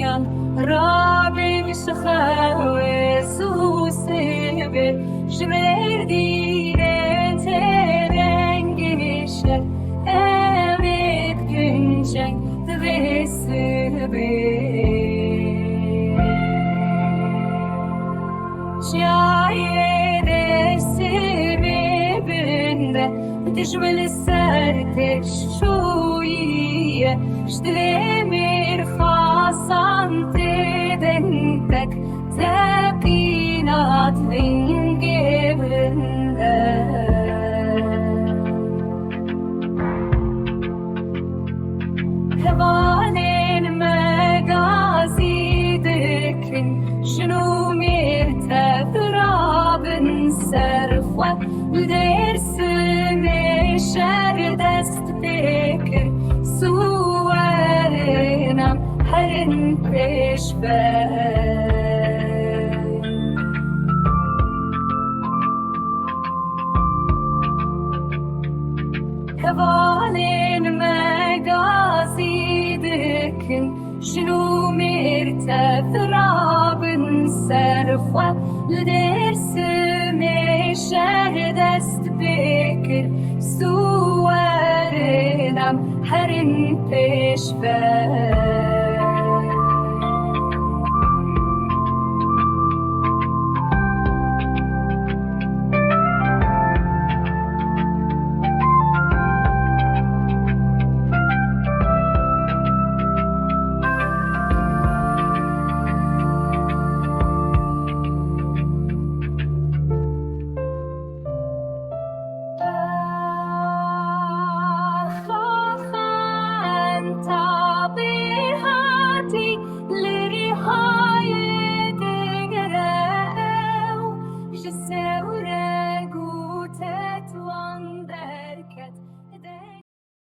Jan Rabbi Mishachar Susebe Şverdiren terengeşer Evet güncen Tvesebe Şayet sebebinde تجمل سرتك شوية اشتلمر خاصان تدنتك تقينات ذنجبنده هبانين مقاصدك شنو مرتفرابن سرفوة لدرس شردست فكر صورنا هرن بشبه كوانين مقاصدك شنو مرتفراب سرفوة لدرس شردست فكر صورنا هرن بشبه